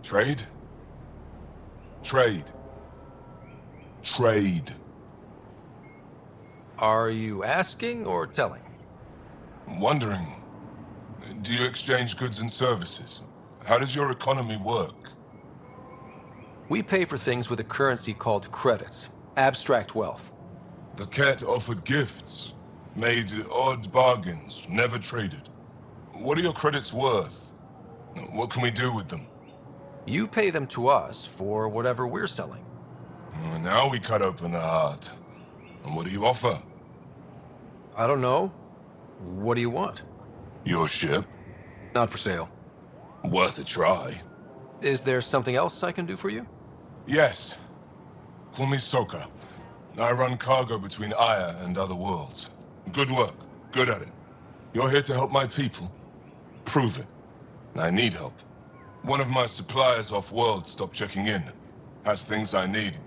Trade? Trade. Trade. Are you asking or telling? Wondering, do you exchange goods and services? How does your economy work? We pay for things with a currency called credits. Abstract wealth. The Ket offered gifts, made odd bargains, never traded. What are your credits worth? What can we do with them? You pay them to us for whatever we're selling. Now we cut open the heart. And what do you offer? I don't know. What do you want? Your ship? Not for sale. Worth a try. Is there something else I can do for you? Yes. Call me Soka. I run cargo between Aya and other worlds. Good work. Good at it. You're here to help my people? Prove it. I need help. One of my suppliers off-world stopped checking in. Has things I need.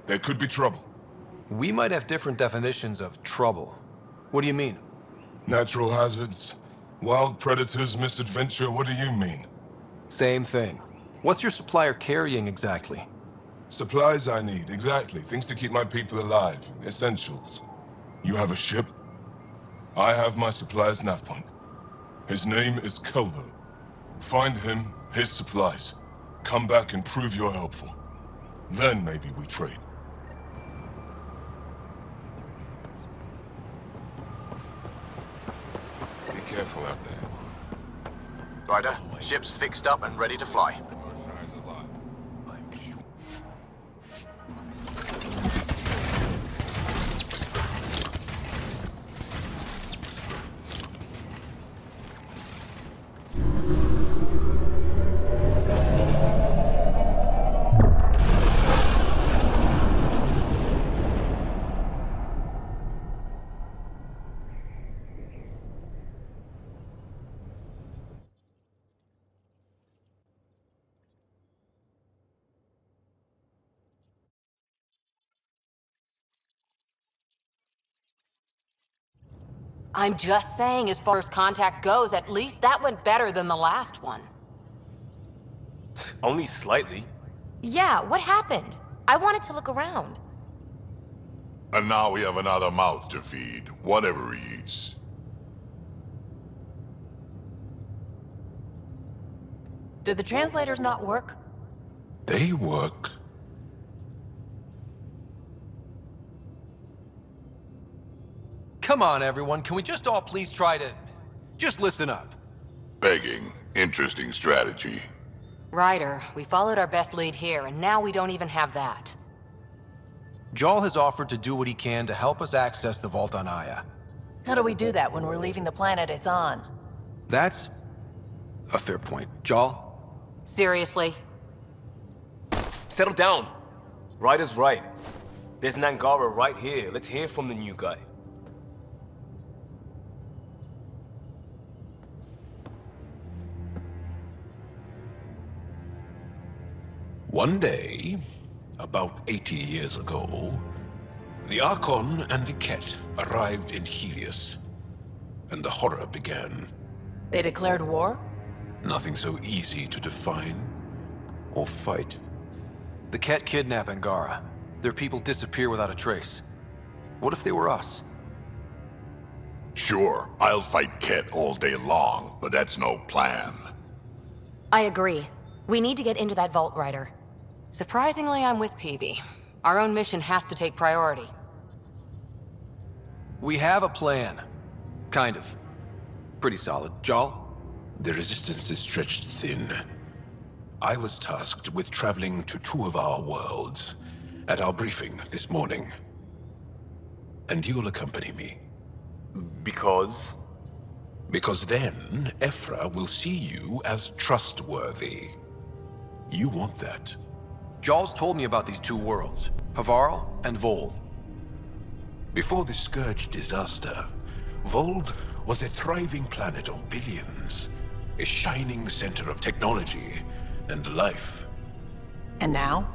There could be trouble. We might have different definitions of trouble. What do you mean? Natural hazards, wild predators, misadventure, what do you mean? Same thing. What's your supplier carrying exactly? Supplies I need, exactly. Things to keep my people alive. Essentials. You have a ship? I have my supplier's nav point. His name is Kolo. Find him, his supplies. Come back and prove you're helpful. Then maybe we trade. Be careful out there. Ryder, ship's fixed up and ready to fly. I'm just saying, as far as contact goes, at least that went better than the last one. Only slightly. Yeah, what happened? I wanted to look around. And now we have another mouth to feed, whatever he eats. Did the translators not work? They work. Come on, everyone. Can we just all please try to... just listen up? Begging. Interesting strategy. Ryder, we followed our best lead here, and now we don't even have that. Jarl has offered to do what he can to help us access the vault on Aya. How do we do that when we're leaving the planet it's on? That's a fair point. Jarl? Seriously? Settle down. Ryder's right. There's an Angara right here. Let's hear from the new guy. One day, about 80 years ago, the Archon and the Ket arrived in Helios, and the horror began. They declared war? Nothing so easy to define or fight. The Ket kidnap Angara. Their people disappear without a trace. What if they were us? Sure, I'll fight Ket all day long, but that's no plan. I agree. We need to get into that vault, Ryder. Surprisingly, I'm with PB. Our own mission has to take priority. We have a plan. Kind of. Pretty solid. Jarl? The resistance is stretched thin. I was tasked with traveling to two of our worlds at our briefing this morning. And you'll accompany me. Because? Because then, Ephra will see you as trustworthy. You want that. Jarl's told me about these two worlds, Havarl and Vold. Before the Scourge disaster, Vold was a thriving planet of billions, a shining center of technology and life. And now?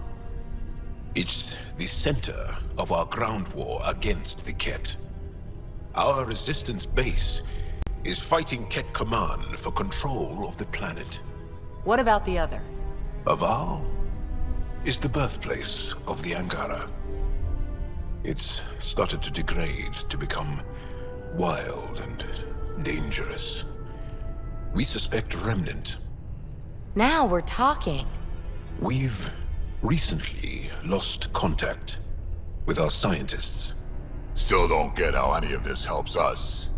It's the center of our ground war against the Ket. Our resistance base is fighting Ket Command for control of the planet. What about the other? Aval is the birthplace of the Angara. It's started to degrade, to become wild and dangerous. We suspect Remnant. Now we're talking. We've recently lost contact with our scientists. Still don't get how any of this helps us.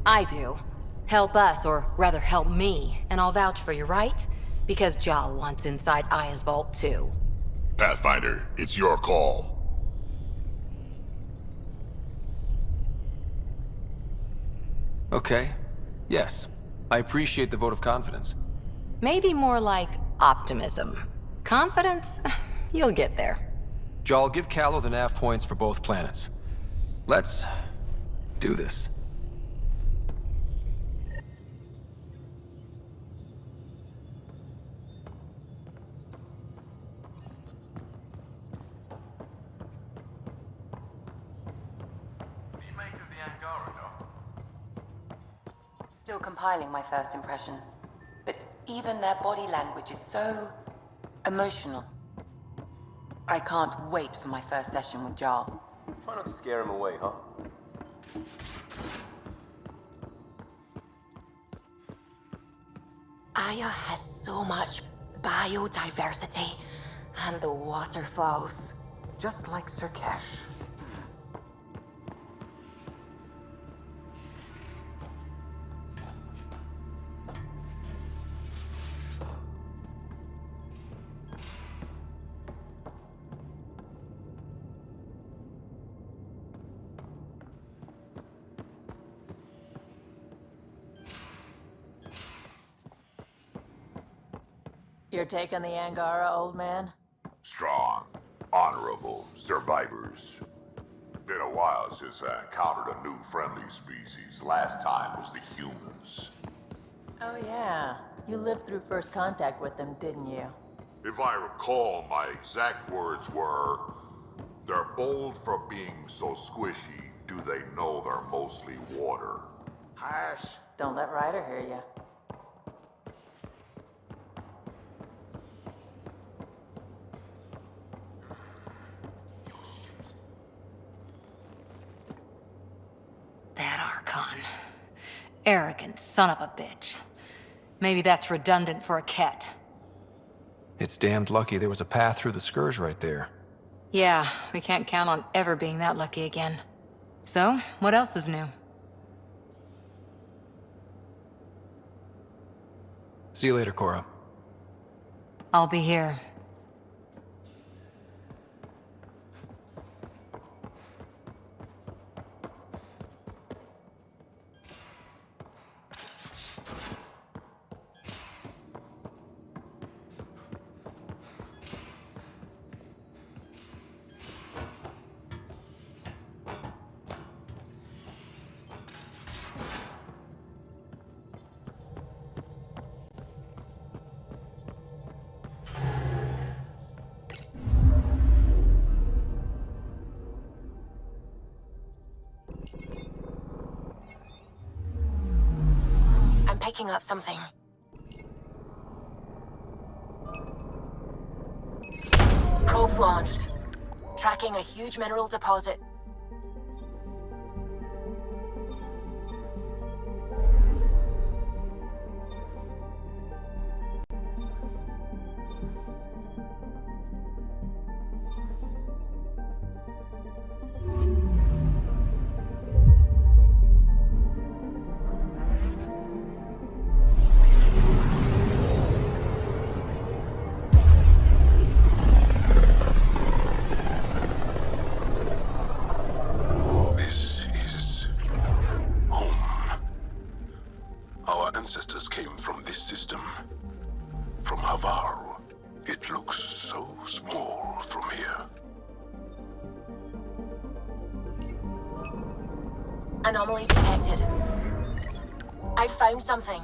I do. Help us, or rather help me, and I'll vouch for you, right? Because Jal wants inside Aya's vault too. Pathfinder, it's your call. Okay. Yes. I appreciate the vote of confidence. Maybe more like optimism. Confidence? You'll get there. Jarl, give Callow the nav points for both planets. Let's do this. Still compiling my first impressions. But even their body language is so emotional. I can't wait for my first session with Jarl. Try not to scare him away, huh? Aya has so much biodiversity, and the waterfalls. Just like Sirkesh. Your take on the Angara, old man? Strong, honorable survivors. Been a while since I encountered a new friendly species. Last time was the humans. Oh yeah. You lived through first contact with them, didn't you? If I recall, my exact words were, "They're bold for being so squishy. Do they know they're mostly water?" Harsh. Don't let Ryder hear you. That Archon. Arrogant son of a bitch. Maybe that's redundant for a Ket. It's damned lucky there was a path through the Scourge right there. Yeah, we can't count on ever being that lucky again. So, what else is new? See you later, Cora. I'll be here. Picking up something. Probes launched. Tracking a huge mineral deposit. Ancestors came from this system. From Havaru. It looks so small from here. Anomaly detected. I found something.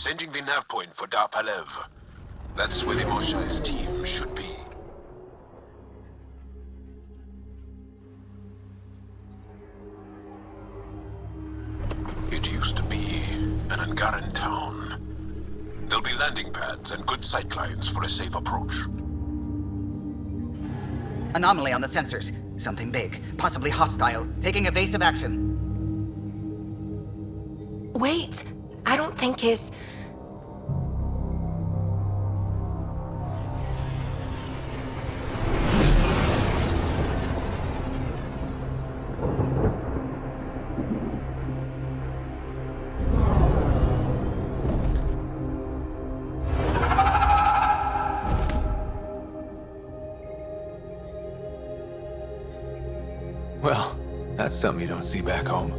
Sending the nav point for Dar Palev. That's where the Moshai's team should be. It used to be an Angaran town. There'll be landing pads and good sightlines for a safe approach. Anomaly on the sensors. Something big, possibly hostile, taking evasive action. Wait, I don't think his... Well, that's something you don't see back home.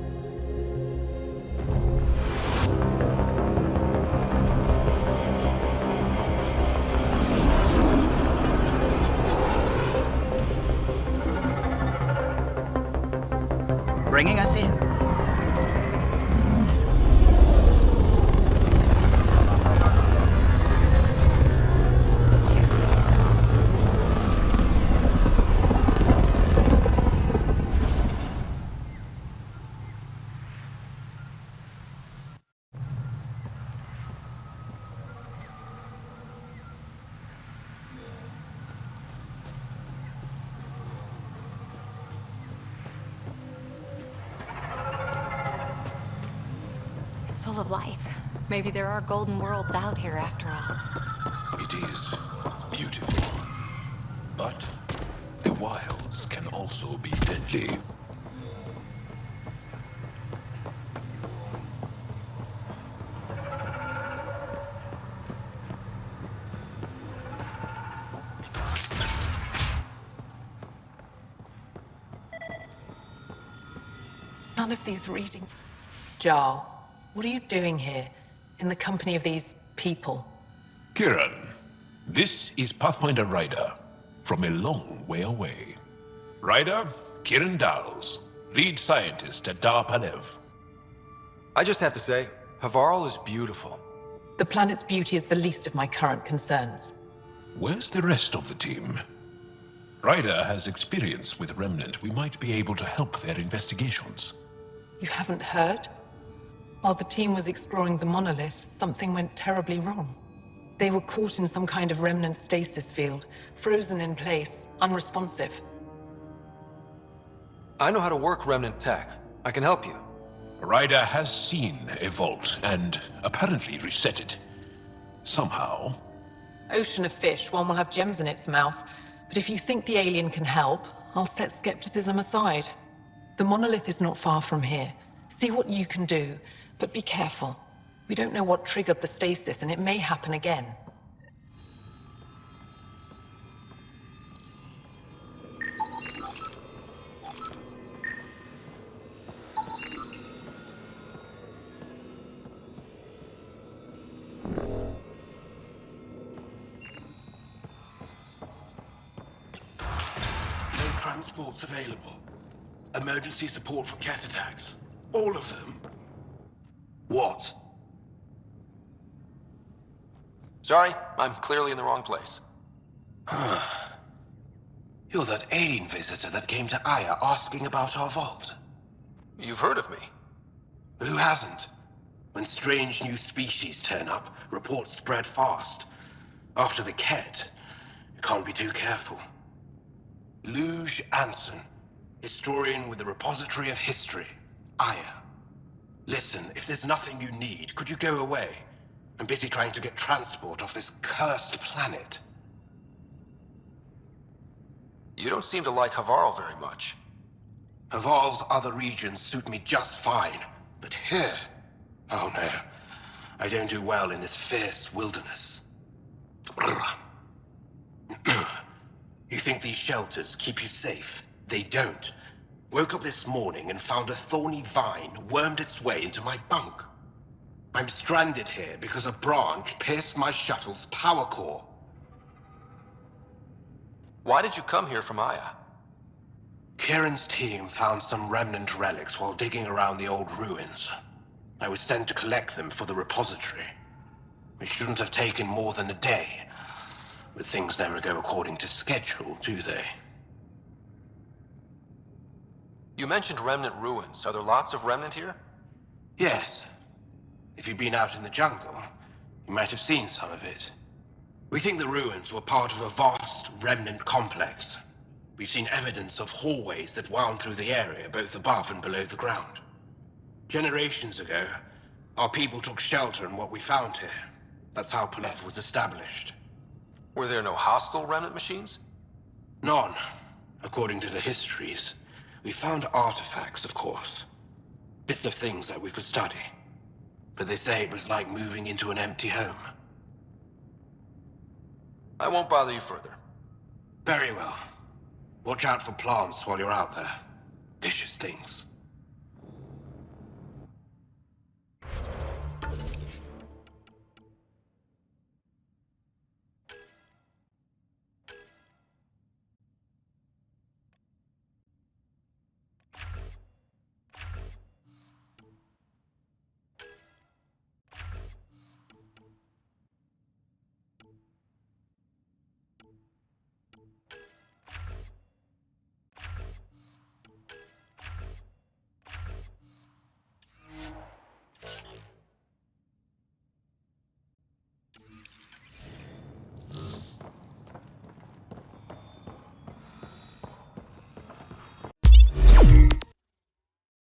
Bringing us in. It's full of life. Maybe there are golden worlds out here after all. It is beautiful. But the wilds can also be deadly. None of these reading. Jarl, what are you doing here? In the company of these people? Kiran, this is Pathfinder Ryder, from a long way away. Ryder, Kiran Dowles, lead scientist at Dar Palev. I just have to say, Havarl is beautiful. The planet's beauty is the least of my current concerns. Where's the rest of the team? Ryder has experience with Remnant. We might be able to help their investigations. You haven't heard? While the team was exploring the monolith, something went terribly wrong. They were caught in some kind of remnant stasis field, frozen in place, unresponsive. I know how to work remnant tech. I can help you. Ryder has seen a vault and apparently reset it. Somehow. Ocean of fish, one will have gems in its mouth. But if you think the alien can help, I'll set skepticism aside. The monolith is not far from here. See what you can do, but be careful. We don't know what triggered the stasis, and it may happen again. No transports available. Emergency support for cat attacks. All of them. What? Sorry, I'm clearly in the wrong place. You're that alien visitor that came to Aya asking about our vault. You've heard of me. Who hasn't? When strange new species turn up, reports spread fast. After the Ket, you can't be too careful. Luge Anson, historian with the Repository of History, Aya. Listen, if there's nothing you need, could you go away? I'm busy trying to get transport off this cursed planet. You don't seem to like Havarl very much. Havarl's other regions suit me just fine, but here... Oh no, I don't do well in this fierce wilderness. You think these shelters keep you safe? They don't. Woke up this morning and found a thorny vine wormed its way into my bunk. I'm stranded here because a branch pierced my shuttle's power core. Why did you come here from Aya? Kieran's team found some remnant relics while digging around the old ruins. I was sent to collect them for the repository. It shouldn't have taken more than a day. But things never go according to schedule, do they? You mentioned Remnant ruins. Are there lots of Remnant here? Yes. If you've been out in the jungle, you might have seen some of it. We think the ruins were part of a vast Remnant complex. We've seen evidence of hallways that wound through the area, both above and below the ground. Generations ago, our people took shelter in what we found here. That's how Paleth was established. Were there no hostile Remnant machines? None, according to the histories. We found artifacts, of course. Bits of things that we could study. But they say it was like moving into an empty home. I won't bother you further. Very well. Watch out for plants while you're out there. Vicious things.